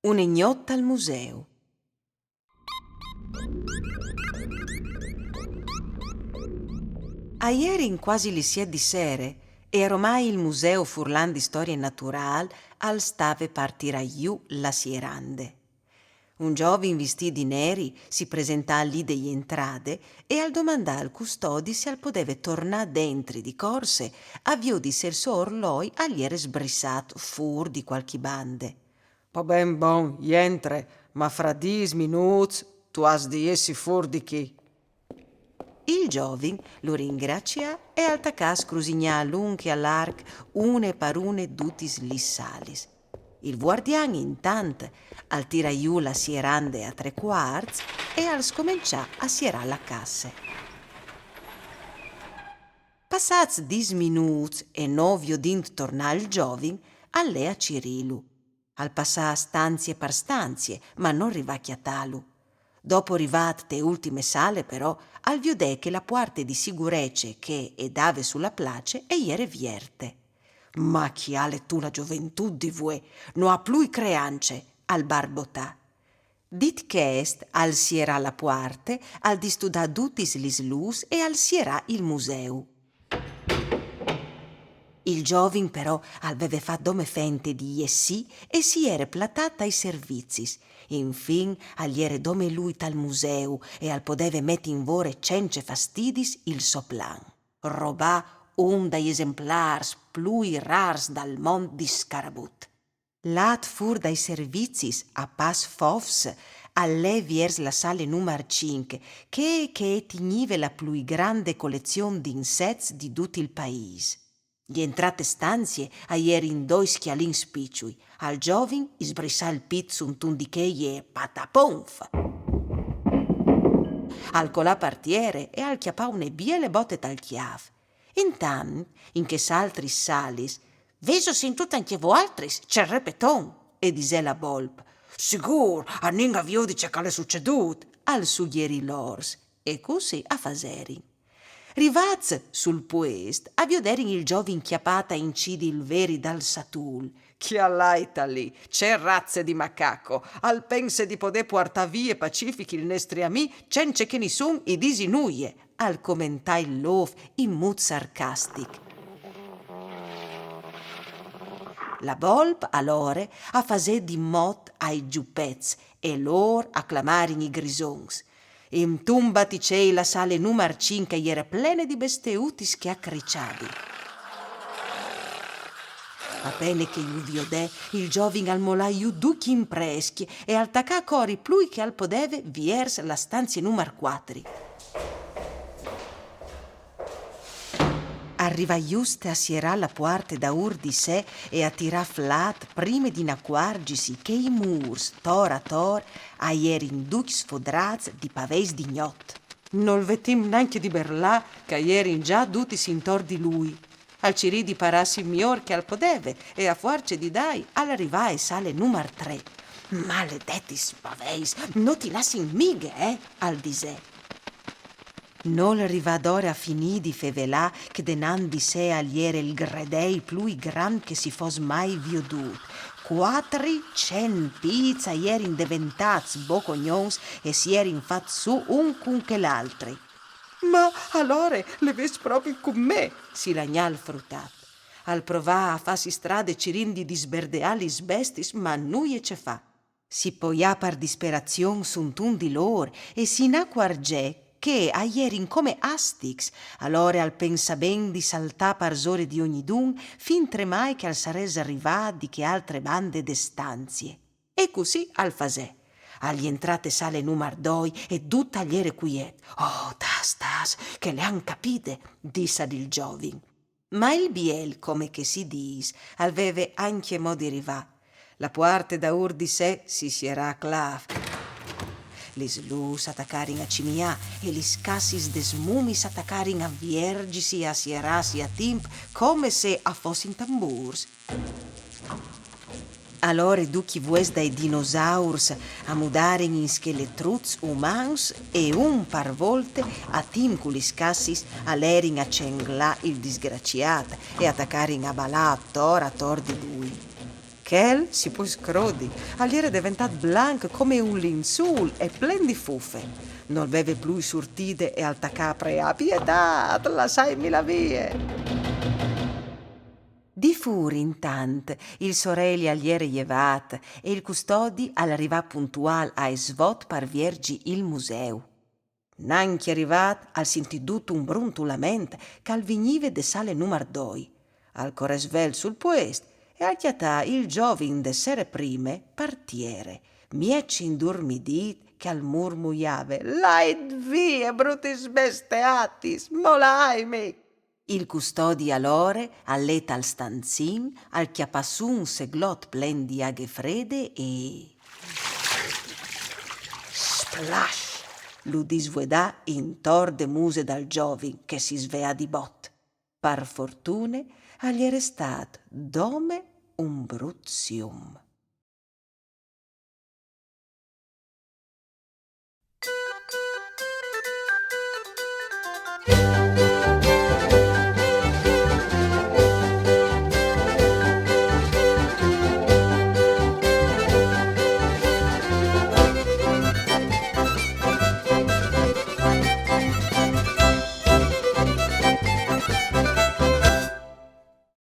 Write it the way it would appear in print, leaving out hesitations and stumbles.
Un'ignotta al museo. A ieri quasi li si è di sere e ormai il museo Furlan di Storia Natural al stave partire giù la sierande. Un giovane vestito di neri si presenta lì degli entrade e al domandare al custodi se al poteva tornare dentro di corse avviò di ser suo orloi agli era sbrissato fur di qualche bande. Pa ben bon, jentre, ma fra 10 minuti tu has di essi fur di chi. Il giovin lo ringrazia e al tacà scrusigna all'unche all'arc une per une dutis lissalis. Il guardian intant al tira giù la sierande a 3/4 e al scomincià a sierà la casse. Passats 10 minuti e novio dint tornà il giovin, allea Cirilu. Al passà stanzie per stanzie, ma non rivacchia talu. Dopo arrivate te ultime sale, però, al viudè che la parte di sicurezze che e dave sulla place e iere vierte. Ma chi ale tu la gioventù di voi, no ha più creance, al barbotà. Dit che est al sierà la parte, al di studà dutis lis lus e al sierà il museu. Il giovin però aveva fatto dome fente di sì e si era platata ai servizis. Infin agli era dome lui tal museu e al podeve metti in vore cence fastidis il soplan. Robà un dai esemplars plui rars dal mond di Scarabut. Lat fur dai servizis a pas fofs alle viers la sale numero 5 che tignive la plui grande collezione di insets di tutto il paese. Gli entrate stanzie a ieri in 2 schialin spicciui, al giovin isbrissà il pit sunt un di che e pataponf. Al colà partiere e al chiapà une biele botte tal chiav. Intant, in che s'altri salis, veso sin tut anche voaltris, c'è repeton, e disè la bolp. Sigur, a ninga vio dice che le succedut, al sughieri lors, e così a faseri. Rivaz sul puest avvioderin il giovin chiapata incidi il veri dal satul. Chi allaita lì? C'è razze di macaco. Al pense di poter portar vie pacifici il nostri ami, cence che ni sun i disinuie. Al commentai l'ov in mood sarcastic. La volp allora a fasè di mot ai giupez e lor a clamarin i grisons. In tumba ticei la sale numero 5 era plena di besteutis che accriciavi. Appena che io viodè, il giovin al molaiu duchi impreschi e al tacà cori plui che al podeve viers la stanzia numero 4. Arriva giusto a sierà la porta da ur di sé e a tirà flat prima di n'acquargisi che i murs, tor a tor, a ieri in duc sfodrats di paveis di gnot. Non vetim neanche di berlà che ieri già tutti si intor di lui. Al cirì di parassi mior che al podeve e a forze di dai all'arrivae sale numero 3. Maledetti spaveis, non ti lassi in mighe, al disè. Non arrivadore a finì di fevelà che denan di sé aliere il gredei plui gran che si fos mai viodut. 400 pizza ierin deventats bocognons e si erin fat su un cun che l'altri. Ma allora le ves proprio con me, si lagnà il fruttat. Al provà a farsi strade cirindi di sberdeali sbestis, ma nuie ce fa. Si poià per disperazion sunt un di lor e si n'acquargè che a ierin come astix, allora al pensa ben di saltà parzore di ogni dun, fin tremai che al sares arrivà di che altre bande de stanzie. E così al fasè. Agli entrate sale numero 2 e tutta gliere quiet. Oh, tas, che le han capite, disse ad il giovin. Ma il biel, come che si dis, aveve anche mo di rivà. La puarte da ur di sé si era clav. Les lus attaccarin a cimià e lis cassis de smumis attaccarin a viergisi, a sierasi a timp, come se a fossin tamburs. Allora duchi vues dai dinosaurs a mudaren in scheletruts umans e un par volte a tim culis cassis alerin a cengla il disgraciat e attaccarin a balà a tor di lui. Chel si può scrodi, all'era diventat blanc come un linsul e plen di fuffe. Non veve più surtide e alta capre a pietat, lasciami la vie. Di furi intant il sorelli agliere jevat e il custodi all'arrivà puntual a svot par viergi il museu. Nanchi arrivat al sentidut un bruntulament ch'al vignive de sale numar 2, al coresvel sul puest e al chiatà il giovin de sere prime partiere, mieci indurmidit che al murmuiave «Lait vie, brutis besteatis, molaimi!» Il custodi alore alleta al stanzin, al chiapassun seglot plen di aghe frede e... Splash! Lu disvuedà in tor de muse dal giovin che si svea di bot. Par fortune agli è restat dome un bruzzium.